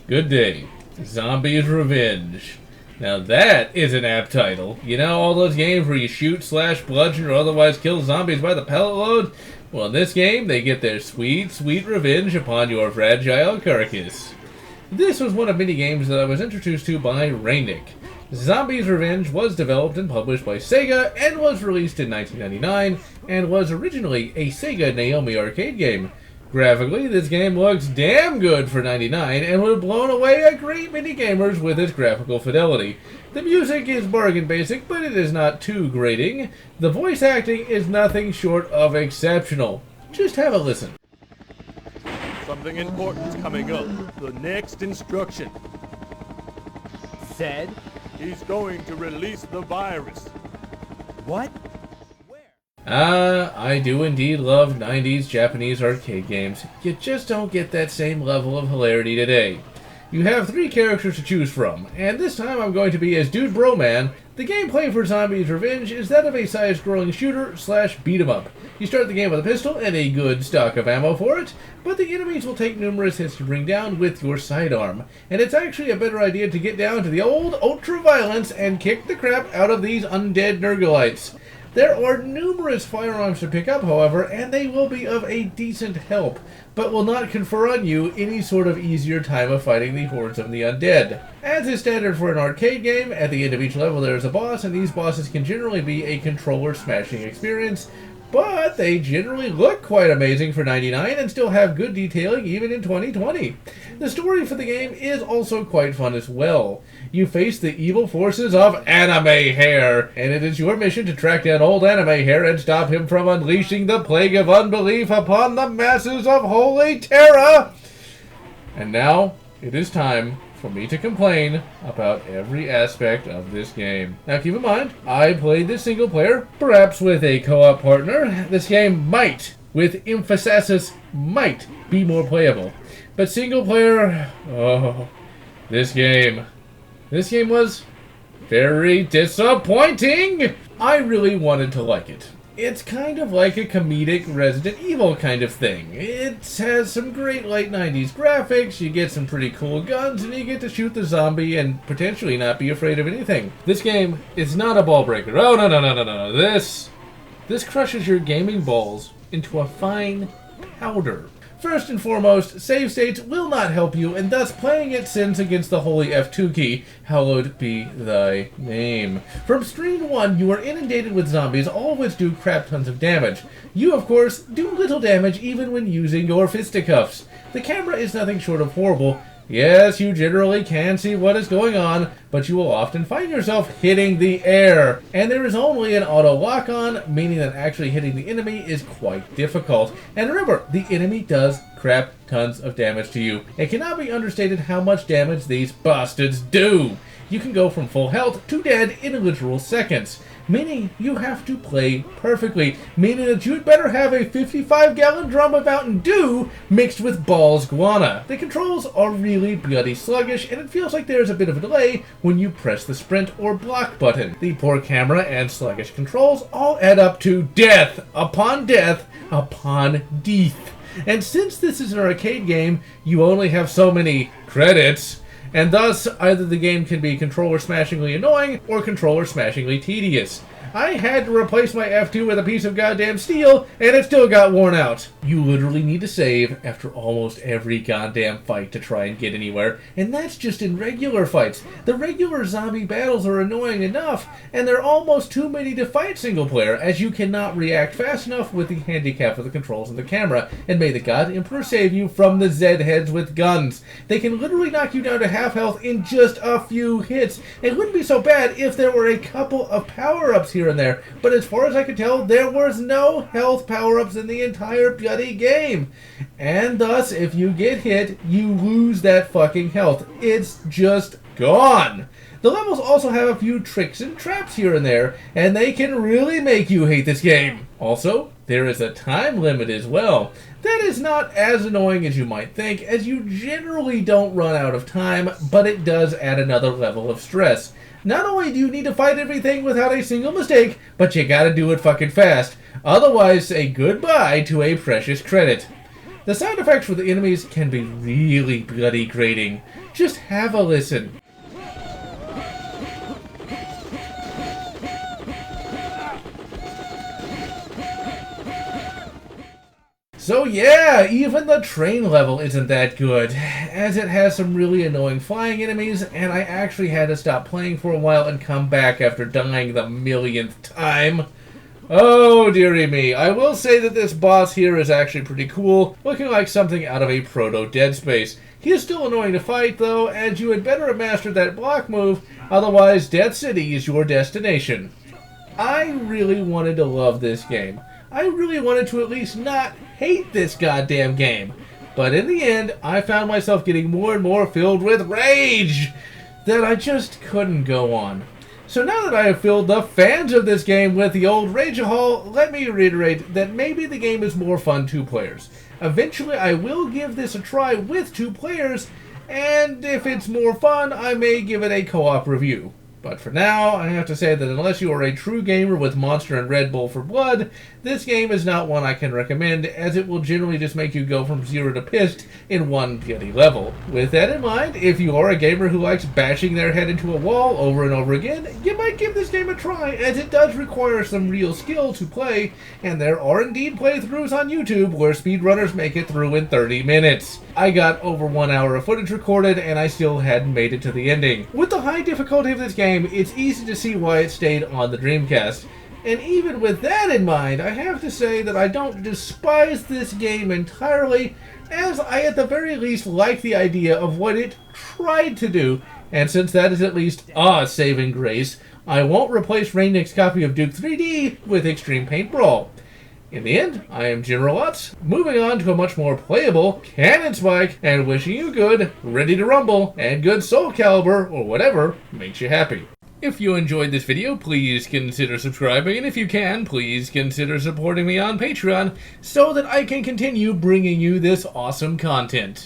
Good day. Zombies Revenge. Now that is an apt title. You know all those games where you shoot, slash, bludgeon, or otherwise kill zombies by the pellet load? Well, in this game, they get their sweet, sweet revenge upon your fragile carcass. This was one of many games that I was introduced to by Rainick. Zombies Revenge was developed and published by Sega and was released in 1999 and was originally a Sega Naomi arcade game. Graphically, this game looks damn good for '99 and would have blown away a great many gamers with its graphical fidelity. The music is bargain basic, but it is not too grating. The voice acting is nothing short of exceptional. Just have a listen. Something important's coming up. The next instruction. Said? He's going to release the virus. What? I do indeed love 90s Japanese arcade games. You just don't get that same level of hilarity today. You have 3 characters to choose from, and this time I'm going to be as Dude Bro Man. The gameplay for Zombies Revenge is that of a side-scrolling shooter slash beat-em-up. You start the game with a pistol and a good stock of ammo for it, but the enemies will take numerous hits to bring down with your sidearm. And it's actually a better idea to get down to the old ultra-violence and kick the crap out of these undead Nergalites. There are numerous firearms to pick up, however, and they will be of a decent help, but will not confer on you any sort of easier time of fighting the hordes of the undead. As is standard for an arcade game, at the end of each level there is a boss, and these bosses can generally be a controller smashing experience, but they generally look quite amazing for '99 and still have good detailing even in 2020. The story for the game is also quite fun as well. You face the evil forces of Anime Hair, and it is your mission to track down old Anime Hair and stop him from unleashing the plague of unbelief upon the masses of Holy Terra! And now, it is time for me to complain about every aspect of this game. Now keep in mind, I played this single player, perhaps with a co-op partner. This game might, with emphasis might, be more playable. But single player, oh, this game was very disappointing! I really wanted to like it. It's kind of like a comedic Resident Evil kind of thing. It has some great late 90s graphics, you get some pretty cool guns, and you get to shoot the zombie and potentially not be afraid of anything. This game is not a ball breaker. Oh, no. This crushes your gaming balls into a fine powder. First and foremost, save states will not help you, and thus playing it sins against the holy F2 key. Hallowed be thy name. From screen 1, you are inundated with zombies, all of which do crap tons of damage. You, of course, do little damage even when using your fisticuffs. The camera is nothing short of horrible. Yes, you generally can see what is going on, but you will often find yourself hitting the air. And there is only an auto lock-on, meaning that actually hitting the enemy is quite difficult. And remember, the enemy does crap tons of damage to you. It cannot be understated how much damage these bastards do. You can go from full health to dead in literal seconds. Meaning you have to play perfectly, meaning that you'd better have a 55-gallon drum of Mountain Dew mixed with Balls Guana. The controls are really bloody sluggish, and it feels like there's a bit of a delay when you press the sprint or block button. The poor camera and sluggish controls all add up to death upon death upon death. And since this is an arcade game, you only have so many credits, and thus either the game can be controller smashingly annoying or controller smashingly tedious. I had to replace my F2 with a piece of goddamn steel, and it still got worn out. You literally need to save after almost every goddamn fight to try and get anywhere, and that's just in regular fights. The regular zombie battles are annoying enough, and they're almost too many to fight single player, as you cannot react fast enough with the handicap of the controls and the camera, and may the God Emperor save you from the Z-heads with guns. They can literally knock you down to half health in just a few hits. It wouldn't be so bad if there were a couple of power-ups here and there, but as far as I could tell, there was no health power-ups in the entire bloody game. And thus, if you get hit, you lose that fucking health. It's just gone. The levels also have a few tricks and traps here and there, and they can really make you hate this game. Also, there is a time limit as well. That is not as annoying as you might think, as you generally don't run out of time, but it does add another level of stress. Not only do you need to fight everything without a single mistake, but you gotta do it fucking fast. Otherwise, say goodbye to a precious credit. The sound effects for the enemies can be really bloody grating. Just have a listen. So yeah, even the train level isn't that good, as it has some really annoying flying enemies, and I actually had to stop playing for a while and come back after dying the millionth time. Oh dearie me, I will say that this boss here is actually pretty cool, looking like something out of a proto-Dead Space. He is still annoying to fight though, and you had better have mastered that block move, otherwise Death City is your destination. I really wanted to love this game. I really wanted to at least not hate this goddamn game. But in the end, I found myself getting more and more filled with rage that I just couldn't go on. So now that I have filled the fans of this game with the old rage-a-hole, let me reiterate that maybe the game is more fun 2 players. Eventually I will give this a try with 2 players, and if it's more fun, I may give it a co-op review. But for now, I have to say that unless you are a true gamer with Monster and Red Bull for blood, this game is not one I can recommend, as it will generally just make you go from 0 to pissed in one giddy level. With that in mind, if you are a gamer who likes bashing their head into a wall over and over again, you might give this game a try, as it does require some real skill to play, and there are indeed playthroughs on YouTube where speedrunners make it through in 30 minutes. I got over 1 hour of footage recorded, and I still hadn't made it to the ending. With the high difficulty of this game, it's easy to see why it stayed on the Dreamcast. And even with that in mind, I have to say that I don't despise this game entirely, as I at the very least like the idea of what it tried to do, and since that is at least a saving grace, I won't replace Rainick's copy of Duke 3D with Extreme Paint Brawl. In the end, I am GeneralLotz, moving on to a much more playable Cannon Spike, and wishing you good, Ready to Rumble, and good Soul Calibur, or whatever makes you happy. If you enjoyed this video, please consider subscribing, and if you can, please consider supporting me on Patreon so that I can continue bringing you this awesome content.